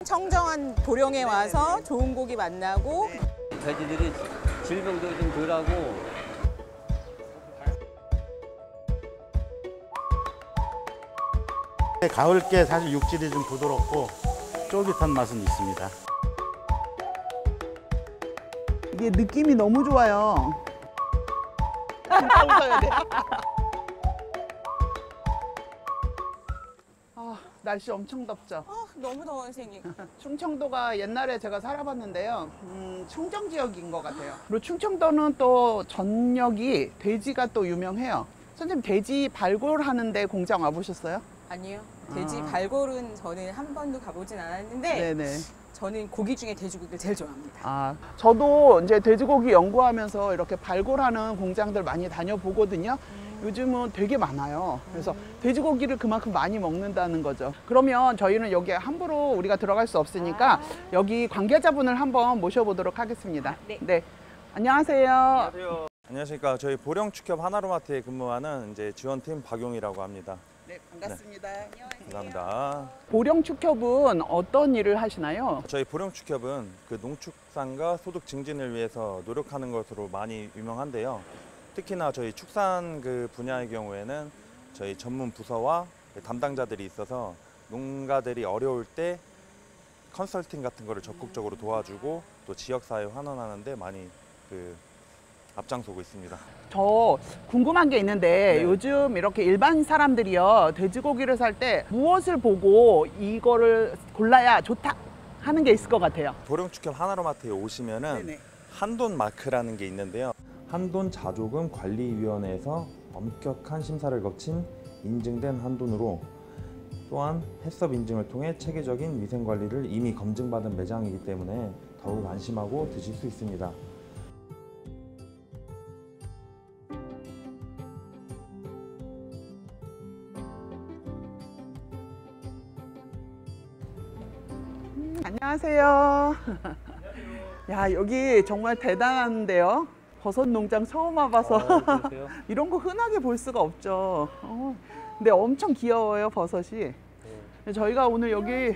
청정한 보령에 와서 좋은 고기 만나고 돼지들이 질병도 좀 덜하고 가을께 사실 육질이 좀 부드럽고 쫄깃한 맛은 있습니다. 이게 느낌이 너무 좋아요. 진짜 웃어야 돼. 날씨 엄청 덥죠? 너무 더운 생이. 충청도가 옛날에 제가 살아봤는데요. 청정 지역인 것 같아요. 그리고 충청도는 또 전역이 돼지가 또 유명해요. 선생님 돼지 발골하는데 공장 와보셨어요? 아니요. 돼지 발골은 저는 한 번도 가보진 않았는데 네네. 저는 고기 중에 돼지고기를 제일 좋아합니다. 저도 이제 돼지고기 연구하면서 이렇게 발골하는 공장들 많이 다녀보거든요. 요즘은 되게 많아요. 그래서 돼지고기를 그만큼 많이 먹는다는 거죠. 그러면 저희는 여기 함부로 우리가 들어갈 수 없으니까 여기 관계자분을 한번 모셔보도록 하겠습니다. 네. 안녕하세요. 안녕하세요. 안녕하십니까. 저희 보령축협 하나로마트에 근무하는 이제 지원팀 박용이라고 합니다. 네, 반갑습니다. 감사합니다. 보령축협은 어떤 일을 하시나요? 저희 보령축협은 그 농축산과 소득 증진을 위해서 노력하는 것으로 많이 유명한데요. 특히나 저희 축산 그 분야의 경우에는 저희 전문 부서와 담당자들이 있어서 농가들이 어려울 때 컨설팅 같은 거를 적극적으로 도와주고 또 지역사회 환원하는데 많이 앞장서고 있습니다. 저 궁금한 게 있는데 네. 요즘 이렇게 일반 사람들이요 돼지고기를 살 때 무엇을 보고 이거를 골라야 좋다 하는 게 있을 것 같아요. 보령축협 하나로마트에 오시면은 한돈 마크라는 게 있는데요. 한돈 자조금 관리위원회에서 엄격한 심사를 거친 인증된 한돈으로 또한 해썹 인증을 통해 체계적인 위생관리를 이미 검증받은 매장이기 때문에 더욱 안심하고 드실 수 있습니다. 안녕하세요. 야, 여기 정말 대단한데요. 버섯 농장 처음 와봐서 이런 거 흔하게 볼 수가 없죠. 근데 엄청 귀여워요, 버섯이. 저희가 오늘 여기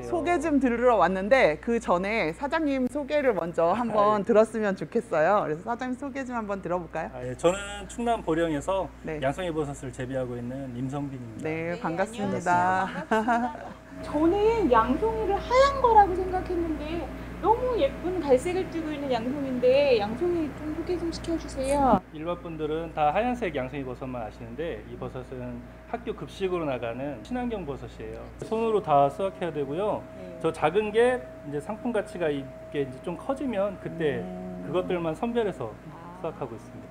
소개 좀 들으러 왔는데 그 전에 사장님 소개를 먼저 한번 들었으면 좋겠어요. 그래서 사장님 소개 좀 한번 들어볼까요? 저는 충남 보령에서 네. 양송이 버섯을 재배하고 있는 임성빈입니다. 네, 반갑습니다. 저는 양송이를 하얀 거라고 생각했는데 너무 예쁜 갈색을 띠고 있는 양송인데 양송이 좀 소개 좀 시켜주세요. 일반 분들은 다 하얀색 양송이 버섯만 아시는데 이 버섯은 학교 급식으로 나가는 친환경 버섯이에요. 손으로 다 수확해야 되고요. 저 작은 게 이제 상품 가치가 있게 이제 좀 커지면 그때 그것들만 선별해서 수확하고 있습니다.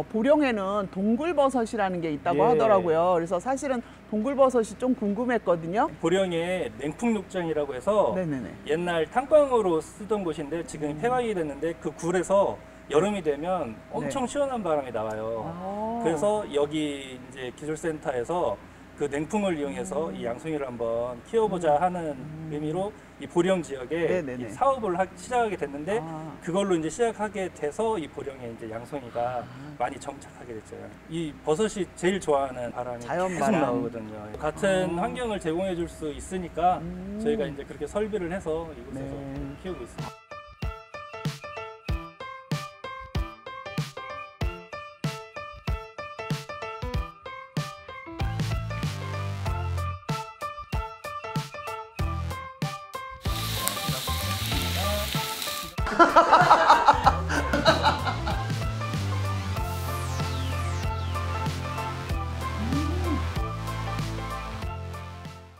보령에는 동굴버섯이라는 게 있다고 하더라고요. 그래서 사실은 동굴버섯이 좀 궁금했거든요. 보령에 냉풍육장이라고 해서 네네네. 옛날 탕광으로 쓰던 곳인데 지금 폐광이 됐는데 그 굴에서 여름이 되면 엄청 시원한 바람이 나와요. 그래서 여기 이제 기술센터에서 그 냉풍을 이용해서 이 양송이를 한번 키워보자 하는 의미로 이 보령 지역에 이 사업을 시작하게 됐는데 그걸로 이제 시작하게 돼서 이 보령에 이제 양송이가 많이 정착하게 됐죠. 이 버섯이 제일 좋아하는 바람이 계속 나오거든요. 같은 환경을 제공해 줄 수 있으니까 저희가 이제 그렇게 설비를 해서 이곳에서 키우고 있습니다.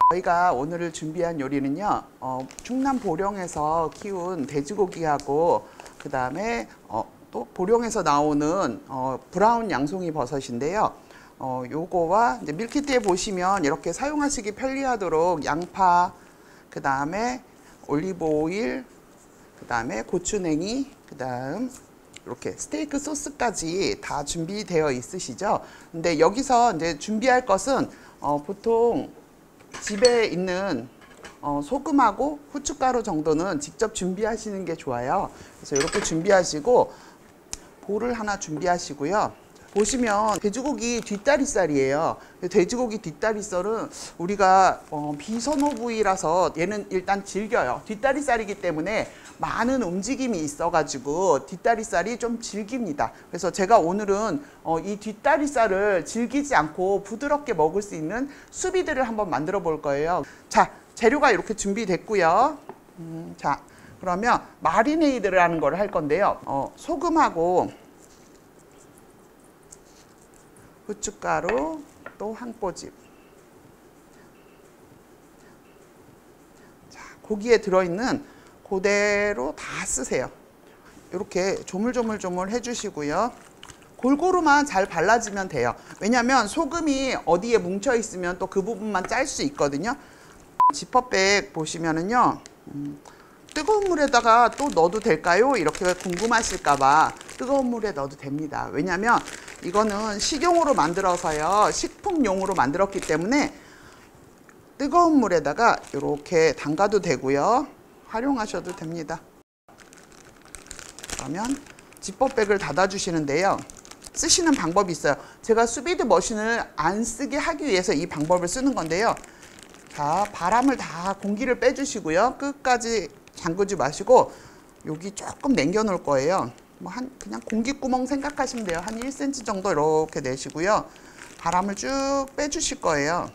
저희가 오늘 준비한 요리는요, 충남 보령에서 키운 돼지고기하고 그 다음에 또 보령에서 나오는 브라운 양송이 버섯인데요. 요거와 이제 밀키트에 보시면 이렇게 사용하시기 편리하도록 양파, 그 다음에 올리브 오일, 그 다음에 고추냉이, 그 다음 이렇게 스테이크 소스까지 다 준비되어 있으시죠. 근데 여기서 이제 준비할 것은 보통 집에 있는 소금하고 후춧가루 정도는 직접 준비하시는 게 좋아요. 그래서 이렇게 준비하시고 볼을 하나 준비하시고요. 보시면 돼지고기 뒷다리살이에요. 돼지고기 뒷다리살은 우리가 비선호 부위라서 얘는 일단 질겨요. 뒷다리살이기 때문에 많은 움직임이 있어가지고 뒷다리살이 좀 질깁니다. 그래서 제가 오늘은 이 뒷다리살을 질기지 않고 부드럽게 먹을 수 있는 수비드를 한번 만들어 볼 거예요. 자, 재료가 이렇게 준비됐고요. 자, 그러면 마리네이드를 하는 걸 할 건데요. 소금하고 후춧가루 또 한 꼬집. 자, 고기에 들어있는 그대로 다 쓰세요. 이렇게 조물조물 해주시고요. 골고루만 잘 발라지면 돼요. 왜냐하면 소금이 어디에 뭉쳐 있으면 또 그 부분만 짤 수 있거든요. 지퍼백 보시면은요. 뜨거운 물에다가 또 넣어도 될까요? 이렇게 궁금하실까봐 뜨거운 물에 넣어도 됩니다. 왜냐하면 이거는 식용으로 만들어서요. 식품용으로 만들었기 때문에 뜨거운 물에다가 이렇게 담가도 되고요. 활용하셔도 됩니다. 그러면 지퍼백을 닫아주시는데요. 쓰시는 방법이 있어요. 제가 수비드 머신을 안 쓰게 하기 위해서 이 방법을 쓰는 건데요. 자, 바람을 다 공기를 빼주시고요. 끝까지 잠그지 마시고 여기 조금 남겨 놓을 거예요. 그냥 공기구멍 생각하시면 돼요. 한 1cm 정도 이렇게 내시고요. 바람을 쭉 빼주실 거예요.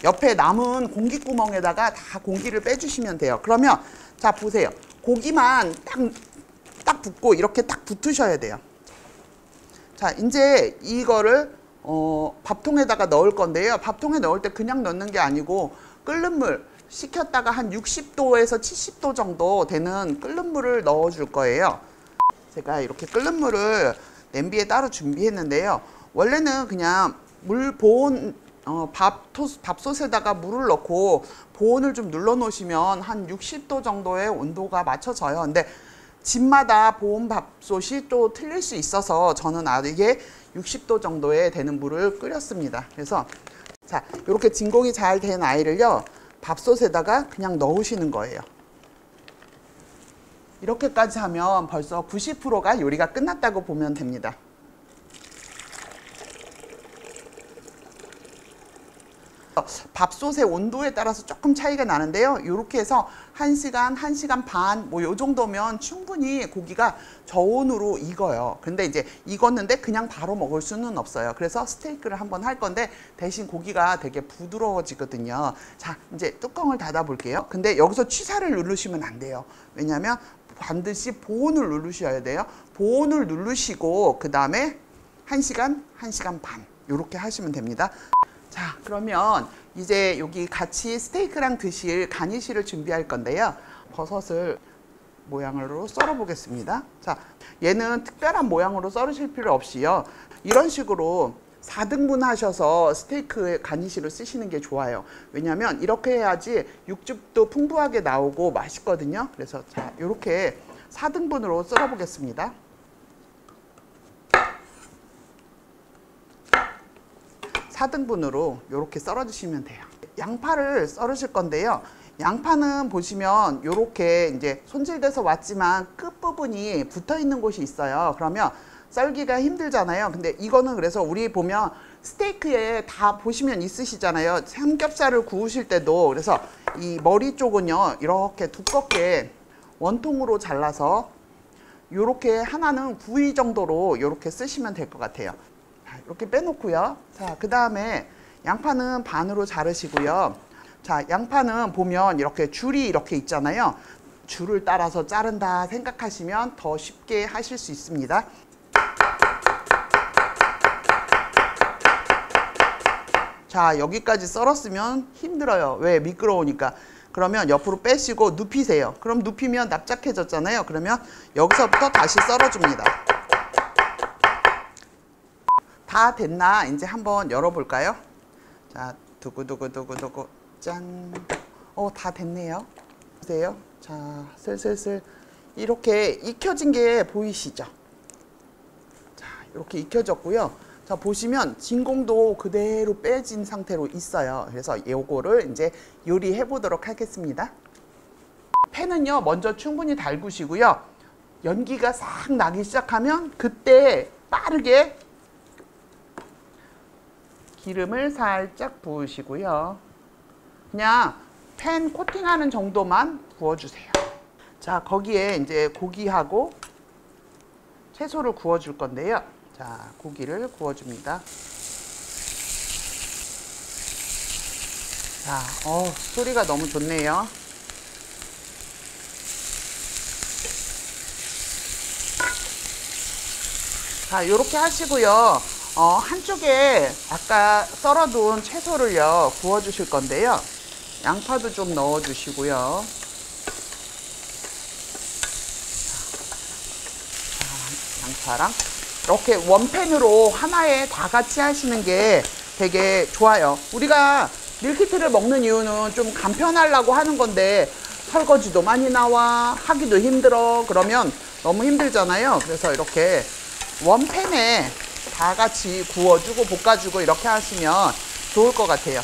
옆에 남은 공기구멍에다가 다 공기를 빼주시면 돼요. 그러면 자, 보세요. 고기만 딱 붙고 이렇게 딱 붙으셔야 돼요. 자, 이제 이거를 밥통에다가 넣을 건데요. 밥통에 넣을 때 그냥 넣는 게 아니고 끓는 물 식혔다가 한 60도에서 70도 정도 되는 끓는 물을 넣어 줄 거예요. 제가 이렇게 끓는 물을 냄비에 따로 준비했는데요. 원래는 그냥 물 보온 밥솥에다가 물을 넣고 보온을 좀 눌러 놓으시면 한 60도 정도의 온도가 맞춰져요. 근데 집마다 보온 밥솥이 또 틀릴 수 있어서 저는 이게 60도 정도에 되는 물을 끓였습니다. 그래서 자, 이렇게 진공이 잘 된 아이를요. 밥솥에다가 그냥 넣으시는 거예요. 이렇게까지 하면 벌써 90%가 요리가 끝났다고 보면 됩니다. 밥솥의 온도에 따라서 조금 차이가 나는데요. 이렇게 해서 1시간, 1시간 반 뭐 요 정도면 충분히 고기가 저온으로 익어요. 근데 이제 익었는데 그냥 바로 먹을 수는 없어요. 그래서 스테이크를 한번 할 건데 대신 고기가 되게 부드러워지거든요. 자, 이제 뚜껑을 닫아 볼게요. 근데 여기서 취사를 누르시면 안 돼요. 왜냐하면 반드시 보온을 누르셔야 돼요. 보온을 누르시고 그 다음에 1시간, 1시간 반 이렇게 하시면 됩니다. 자, 그러면 이제 여기 같이 스테이크랑 드실 가니쉬를 준비할 건데요. 버섯을 모양으로 썰어 보겠습니다. 자, 얘는 특별한 모양으로 썰으실 필요 없이요. 이런 식으로 4등분 하셔서 스테이크 가니쉬를 쓰시는 게 좋아요. 왜냐하면 이렇게 해야지 육즙도 풍부하게 나오고 맛있거든요. 그래서 자, 이렇게 4등분으로 썰어 보겠습니다. 4등분으로 이렇게 썰어 주시면 돼요. 양파를 썰으실 건데요. 양파는 보시면 이렇게 이제 손질돼서 왔지만 끝부분이 붙어 있는 곳이 있어요. 그러면 썰기가 힘들잖아요. 근데 이거는 그래서 우리 보면 스테이크에 다 보시면 있으시잖아요. 삼겹살을 구우실 때도. 그래서 이 머리 쪽은요, 이렇게 두껍게 원통으로 잘라서 이렇게 하나는 9위 정도로 이렇게 쓰시면 될 것 같아요. 이렇게 빼놓고요. 자, 그 다음에 양파는 반으로 자르시고요. 자, 양파는 보면 이렇게 줄이 이렇게 있잖아요. 줄을 따라서 자른다 생각하시면 더 쉽게 하실 수 있습니다. 자, 여기까지 썰었으면 힘들어요. 왜? 미끄러우니까. 그러면 옆으로 빼시고 눕히세요. 그럼 눕히면 납작해졌잖아요. 그러면 여기서부터 다시 썰어줍니다. 다 됐나? 이제 한번 열어볼까요? 자, 두구두구두구두구 짠. 다 됐네요. 보세요. 자, 슬슬슬 이렇게 익혀진 게 보이시죠? 자, 이렇게 익혀졌고요. 자, 보시면 진공도 그대로 빼진 상태로 있어요. 그래서 요거를 이제 요리해 보도록 하겠습니다. 팬은요, 먼저 충분히 달구시고요. 연기가 싹 나기 시작하면 그때 빠르게 기름을 살짝 부으시고요. 그냥 팬 코팅하는 정도만 부어주세요. 자, 거기에 이제 고기하고 채소를 구워줄 건데요. 자, 고기를 구워줍니다. 자, 소리가 너무 좋네요. 자, 요렇게 하시고요. 한쪽에 아까 썰어둔 채소를요, 구워주실 건데요. 양파도 좀 넣어주시고요. 자, 양파랑 이렇게 원팬으로 하나에 다 같이 하시는 게 되게 좋아요. 우리가 밀키트를 먹는 이유는 좀 간편하려고 하는 건데 설거지도 많이 나와, 하기도 힘들어. 그러면 너무 힘들잖아요. 그래서 이렇게 원팬에 다 같이 구워주고 볶아주고 이렇게 하시면 좋을 것 같아요.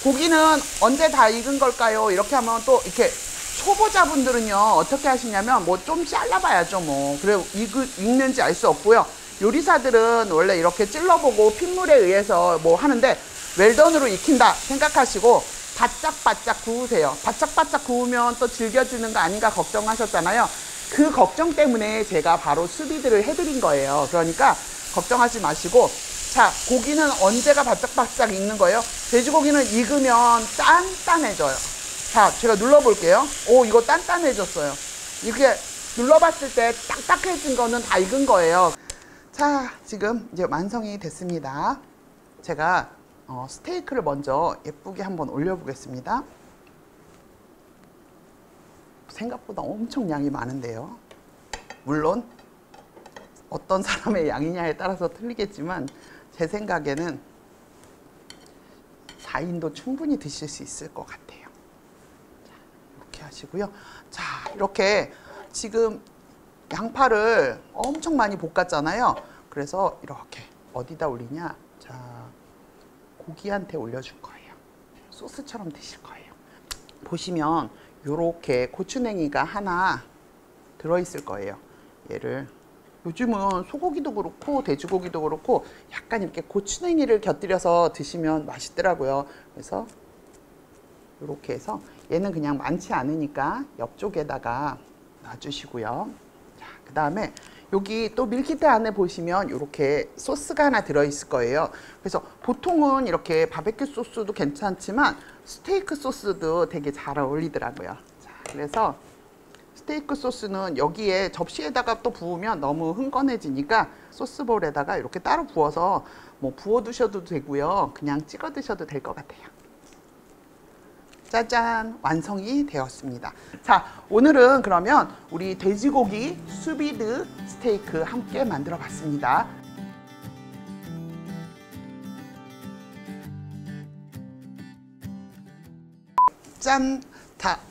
고기는 언제 다 익은 걸까요? 이렇게 하면 또 이렇게 초보자분들은요 어떻게 하시냐면 뭐 좀 잘라봐야죠. 뭐 그래 익는지 알 수 없고요. 요리사들은 원래 이렇게 찔러보고 핏물에 의해서 뭐 하는데 웰던으로 익힌다 생각하시고 바짝바짝 구우세요. 바짝바짝 구우면 또 질겨지는 거 아닌가 걱정하셨잖아요. 그 걱정 때문에 제가 바로 수비드를 해드린 거예요. 그러니까 걱정하지 마시고, 자, 고기는 언제가 바짝바짝 익는 거예요? 돼지고기는 익으면 단단해져요. 자, 제가 눌러볼게요. 오, 이거 단단해졌어요. 이렇게 눌러봤을 때 딱딱해진 거는 다 익은 거예요. 자, 지금 이제 완성이 됐습니다. 제가 스테이크를 먼저 예쁘게 한번 올려보겠습니다. 생각보다 엄청 양이 많은데요. 물론 어떤 사람의 양이냐에 따라서 틀리겠지만 제 생각에는 4인도 충분히 드실 수 있을 것 같아요. 자, 이렇게 하시고요. 자, 이렇게 지금 양파를 엄청 많이 볶았잖아요. 그래서 이렇게 어디다 올리냐? 자, 고기한테 올려줄 거예요. 소스처럼 드실 거예요. 보시면 요렇게 고추냉이가 하나 들어있을 거예요. 얘를 요즘은 소고기도 그렇고 돼지고기도 그렇고 약간 이렇게 고추냉이를 곁들여서 드시면 맛있더라고요. 그래서 이렇게 해서 얘는 그냥 많지 않으니까 옆쪽에다가 놔주시고요. 자, 그 다음에 여기 또 밀키트 안에 보시면 이렇게 소스가 하나 들어있을 거예요. 그래서 보통은 이렇게 바베큐 소스도 괜찮지만 스테이크 소스도 되게 잘 어울리더라고요. 자, 그래서 스테이크 소스는 여기에 접시에다가 또 부으면 너무 흥건해지니까 소스볼에다가 이렇게 따로 부어서 뭐 부어 두셔도 되고요. 그냥 찍어 드셔도 될 것 같아요. 짜잔, 완성이 되었습니다. 자, 오늘은 그러면 우리 돼지고기 수비드 스테이크 함께 만들어 봤습니다. 짠!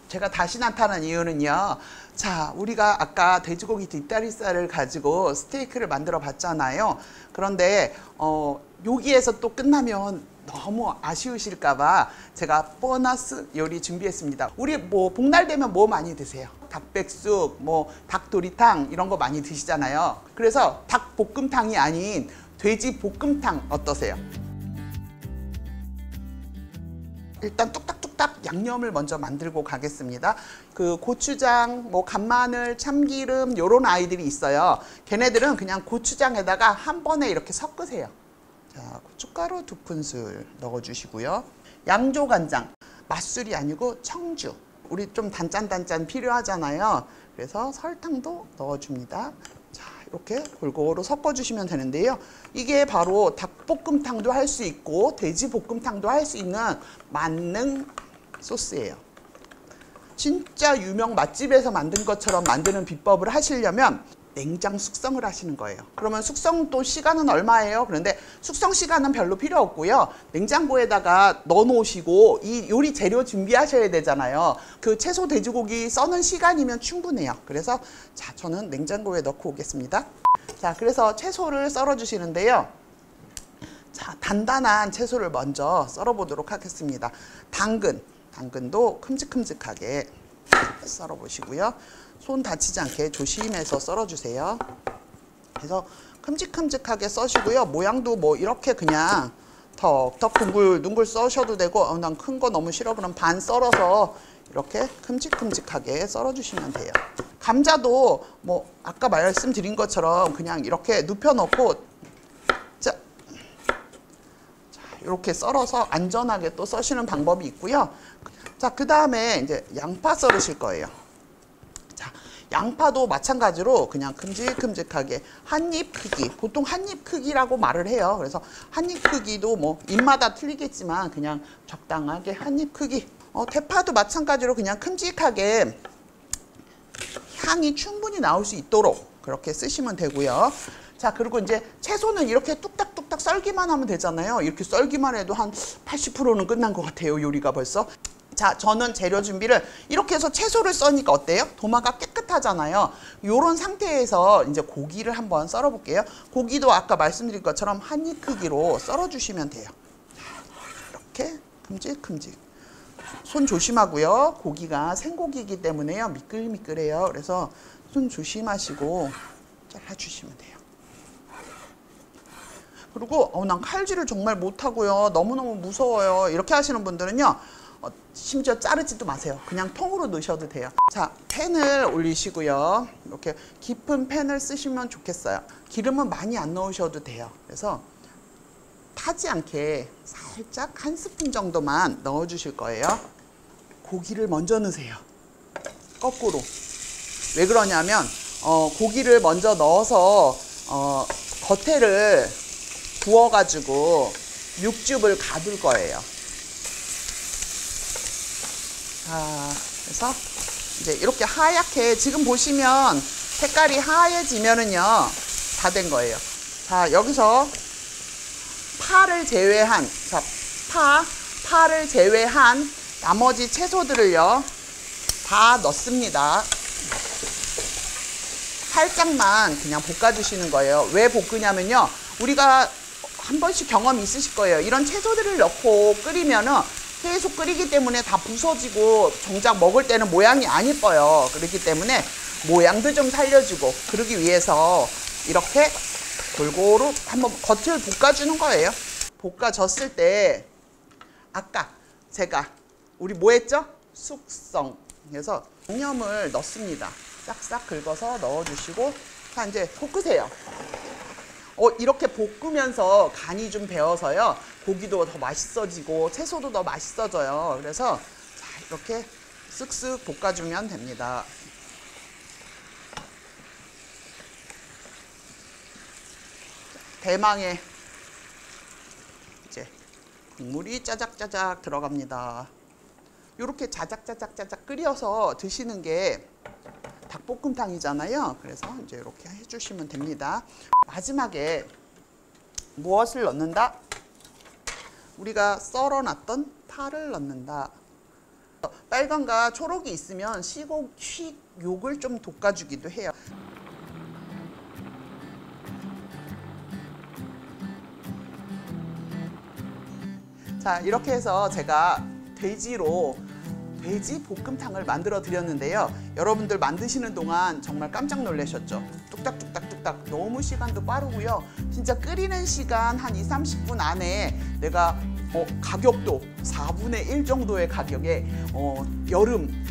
제가 다시 나타난 이유는요. 자, 우리가 아까 돼지고기 뒷다리살을 가지고 스테이크를 만들어 봤잖아요. 그런데 여기에서 또 끝나면 너무 아쉬우실까봐 제가 보너스 요리 준비했습니다. 우리 뭐 복날 되면 뭐 많이 드세요? 닭백숙, 뭐 닭도리탕 이런 거 많이 드시잖아요. 그래서 닭볶음탕이 아닌 돼지볶음탕 어떠세요? 일단 뚝딱뚝딱 양념을 먼저 만들고 가겠습니다. 그 고추장, 뭐 간마늘, 참기름 요런 아이들이 있어요. 걔네들은 그냥 고추장에다가 한 번에 이렇게 섞으세요. 자, 고춧가루 2큰술 넣어주시고요. 양조간장, 맛술이 아니고 청주. 우리 좀 단짠단짠 필요하잖아요. 그래서 설탕도 넣어줍니다. 자, 이렇게 골고루 섞어주시면 되는데요. 이게 바로 닭볶음탕도 할 수 있고 돼지볶음탕도 할 수 있는 만능 소스예요. 진짜 유명 맛집에서 만든 것처럼 만드는 비법을 하시려면 냉장 숙성을 하시는 거예요. 그러면 숙성도 시간은 얼마예요? 그런데 숙성 시간은 별로 필요 없고요. 냉장고에다가 넣어 놓으시고 이 요리 재료 준비하셔야 되잖아요. 그 채소 돼지고기 써는 시간이면 충분해요. 그래서 자, 저는 냉장고에 넣고 오겠습니다. 자, 그래서 채소를 썰어 주시는데요. 자, 단단한 채소를 먼저 썰어 보도록 하겠습니다. 당근도 큼직큼직하게 썰어 보시고요. 손 다치지 않게 조심해서 썰어주세요. 그래서 큼직큼직하게 써시고요. 모양도 뭐 이렇게 그냥 턱턱 둥글둥글 써셔도 되고, 난 큰 거 너무 싫어. 그럼 반 썰어서 이렇게 큼직큼직하게 썰어주시면 돼요. 감자도 뭐 아까 말씀드린 것처럼 그냥 이렇게 눕혀놓고 자, 이렇게 썰어서 안전하게 또 써시는 방법이 있고요. 자, 그 다음에 이제 양파 썰으실 거예요. 자, 양파도 마찬가지로 그냥 큼직큼직하게 한 입 크기, 보통 한 입 크기라고 말을 해요. 그래서 한 입 크기도 뭐 입마다 틀리겠지만 그냥 적당하게 한 입 크기. 대파도 마찬가지로 그냥 큼직하게 향이 충분히 나올 수 있도록 그렇게 쓰시면 되고요. 자, 그리고 이제 채소는 이렇게 뚝딱뚝딱 썰기만 하면 되잖아요. 이렇게 썰기만 해도 한 80%는 끝난 것 같아요, 요리가 벌써. 자, 저는 재료 준비를 이렇게 해서 채소를 써니까 어때요? 도마가 깨끗하잖아요. 요런 상태에서 이제 고기를 한번 썰어 볼게요. 고기도 아까 말씀드린 것처럼 한 입 크기로 썰어 주시면 돼요. 이렇게 큼직큼직. 손 조심하고요. 고기가 생고기이기 때문에요. 미끌미끌해요. 그래서 손 조심하시고 잘라주시면 돼요. 그리고 난 칼질을 정말 못하고요. 너무너무 무서워요. 이렇게 하시는 분들은요. 심지어 자르지도 마세요. 그냥 통으로 넣으셔도 돼요. 자, 팬을 올리시고요. 이렇게 깊은 팬을 쓰시면 좋겠어요. 기름은 많이 안 넣으셔도 돼요. 그래서 타지 않게 살짝 한 스푼 정도만 넣어주실 거예요. 고기를 먼저 넣으세요. 거꾸로. 왜 그러냐면 고기를 먼저 넣어서 겉에를 구워가지고 육즙을 가둘 거예요. 자, 그래서 이제 이렇게 하얗게 지금 보시면 색깔이 하얘지면은요 다 된 거예요. 자, 여기서 파를 제외한 파를 제외한 나머지 채소들을요 다 넣습니다. 살짝만 그냥 볶아주시는 거예요. 왜 볶으냐면요, 우리가 한 번씩 경험이 있으실 거예요. 이런 채소들을 넣고 끓이면은 계속 끓이기 때문에 다 부서지고 정작 먹을 때는 모양이 안 예뻐요. 그렇기 때문에 모양도 좀 살려주고 그러기 위해서 이렇게 골고루 한번 겉을 볶아주는 거예요. 볶아졌을 때 아까 제가 우리 뭐 했죠? 숙성. 그래서 양념을 넣습니다. 싹싹 긁어서 넣어주시고 자, 이제 볶으세요. 이렇게 볶으면서 간이 좀 배어서요 고기도 더 맛있어지고 채소도 더 맛있어져요. 그래서 자, 이렇게 쓱쓱 볶아주면 됩니다. 대망의 이제 국물이 짜작짜작 들어갑니다. 이렇게 자작자작자작 끓여서 드시는 게 닭볶음탕이잖아요. 그래서 이제 이렇게 해주시면 됩니다. 마지막에 무엇을 넣는다? 우리가 썰어놨던 파를 넣는다. 빨간과 초록이 있으면 식욕을 좀 돋궈주기도 해요. 자, 이렇게 해서 제가 돼지 볶음탕을 만들어 드렸는데요. 여러분들 만드시는 동안 정말 깜짝 놀라셨죠? 뚝딱뚝딱뚝딱 너무 시간도 빠르고요. 진짜 끓이는 시간 한 20-30분 안에 내가 가격도 4분의 1 정도의 가격에 여름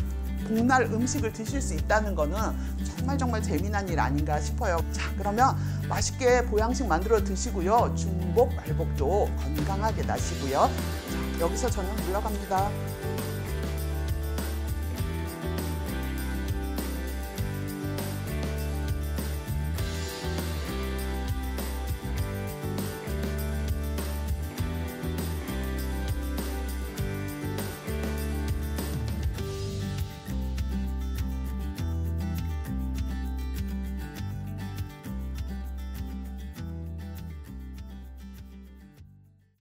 복날 음식을 드실 수 있다는 거는 정말 재미난 일 아닌가 싶어요. 자, 그러면 맛있게 보양식 만들어 드시고요. 중복 말복도 건강하게 나시고요. 자, 여기서 저는 물러갑니다.